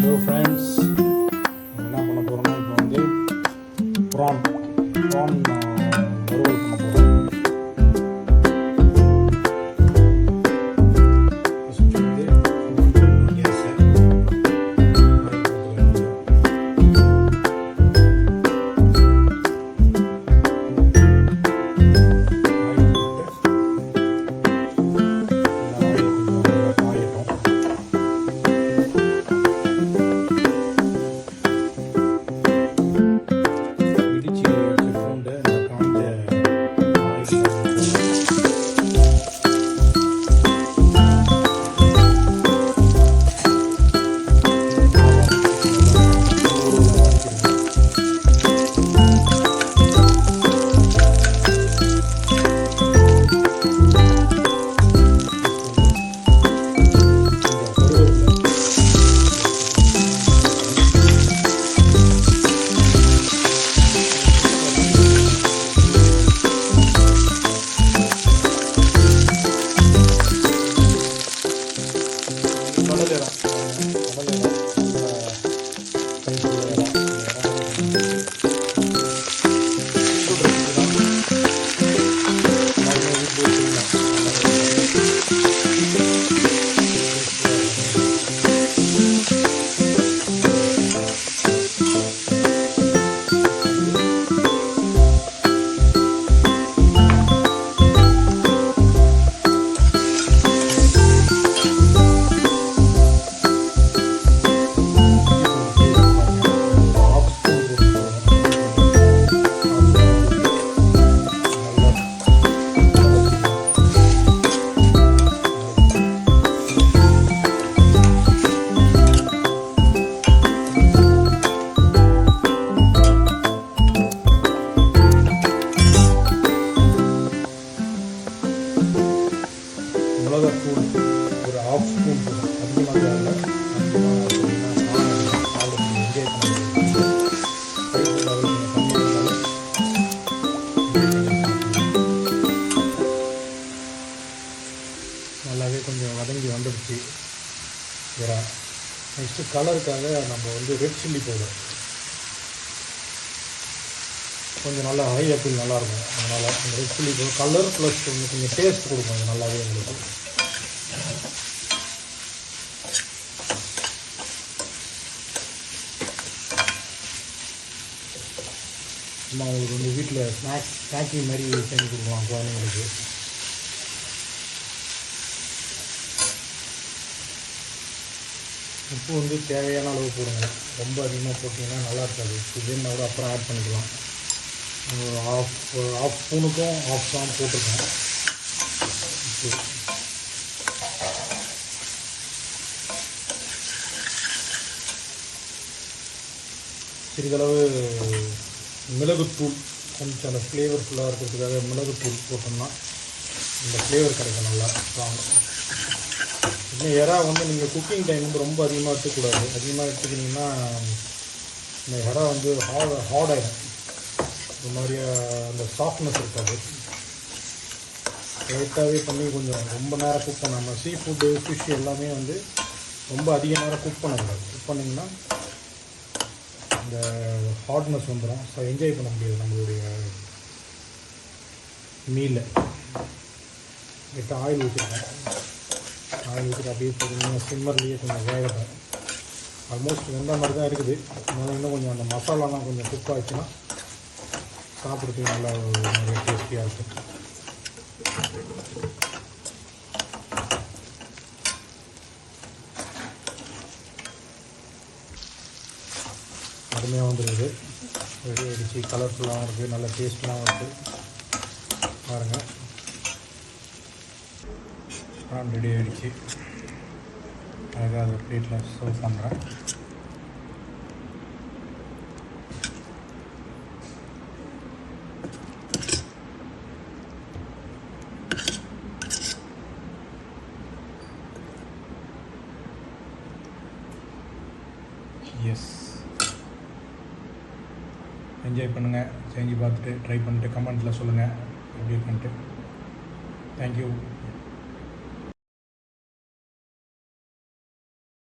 Hello friends, என்ன பண்ண போகிறோம்னா இப்போ வந்து ப்ரான் வறுவல் பண்ண போகிறோம். ஃபஸ்ட்டு வந்து கேஸை மிளகாத்தூள் ஒரு ½ ஸ்பூன் போதும். அதிகமாக தேவை. நல்லாவே கொஞ்சம் வதங்கி வந்துடுச்சு. நெக்ஸ்ட்டு கலருக்காக நம்ம வந்து ரெட் சில்லி பவுடர் கொஞ்சம் நல்லா ஹை அப்பீல் நல்லாயிருக்கும். அதனால் அந்த red chilli powder colour plus கொஞ்சம் டேஸ்ட் கொடுக்கும். அது நல்லாவே உங்களுக்கு சும்மா அவங்களுக்கு வந்து வீட்டில் ஸ்நாக்கிங் மாதிரி செஞ்சு கொடுக்கலாம் குழந்தைங்களுக்கு. உப்பு வந்து தேவையான அளவு போடுங்க. ரொம்ப அதிகமாக போட்டிங்கன்னா நல்லா இருக்காது. இதுன்னா கூட அப்புறம் ஆட் பண்ணிக்கலாம். ஒரு ½ ஸ்பூனுக்கும் ½ ஸ்பூன் போட்டிருக்கேன். சிறிதளவு மிளகுத்தூள் கொஞ்சம் அந்த ஃப்ளேவர்ஃபுல்லாக இருக்கிறதுக்காக மிளகுத்தூள் போட்டோம்னா இந்த ஃப்ளேவர் கிடைக்கும் நல்லா ஸ்ட்ராங். இன்னும் எறா வந்து நீங்கள் குக்கிங் டைம் வந்து ரொம்ப அதிகமாக எடுத்துக்கூடாது. அதிகமாக எடுத்துக்கிட்டிங்கன்னா இந்த எறா வந்து ஹார்ட் ஆகிடும். இது மாதிரி அந்த சாஃப்ட்னஸ் இருக்காது. லைட்டாகவே பண்ணி கொஞ்சம் ரொம்ப நேரம் குக் பண்ணாமல் சீ ஃபுட்டு ஃபிஷ் எல்லாமே வந்து ரொம்ப அதிக நேரம் குக் பண்ணக்கூடாது. குக் பண்ணிங்கன்னா இந்த ஹார்ட்னஸ் வந்துடும். ஸோ என்ஜாய் பண்ண முடியாது நம்மளுடைய மீலை. கிட்ட ஆயில் ஊற்றிருக்கேன். ஆயில் ஊற்றிட்டு அப்படியே பார்த்தீங்கன்னா சிம்மர்லேயே கொஞ்சம் வேகட்டும். ஆல்மோஸ்ட் வெந்த மாதிரி தான் இருக்குது. அதனால் இன்னும் கொஞ்சம் அந்த மசாலாலாம் கொஞ்சம் குக் ஆகிடுச்சுன்னா சாப்பிட்றதுக்கு நல்லா நிறைய டேஸ்டியாக இருக்கும். அருமையாக வந்துருக்குது. ரெடி ஆகிடுச்சு. கலர்ஃபுல்லாகவும் இருக்குது. நல்ல டேஸ்ட்லாகவும் இருக்குது. பாருங்கள், ரெடி ஆகிடுச்சு. அழகாக அதை பிளேட்டில் சர்வ் பண்ணுறேன். எஸ், என்ஜாய் பண்ணுங்கள். செஞ்சு பார்த்துட்டு ட்ரை பண்ணிட்டு கமெண்ட்டில் சொல்லுங்கள் எப்படி இருக்குன்ட்டு. தேங்க்யூ.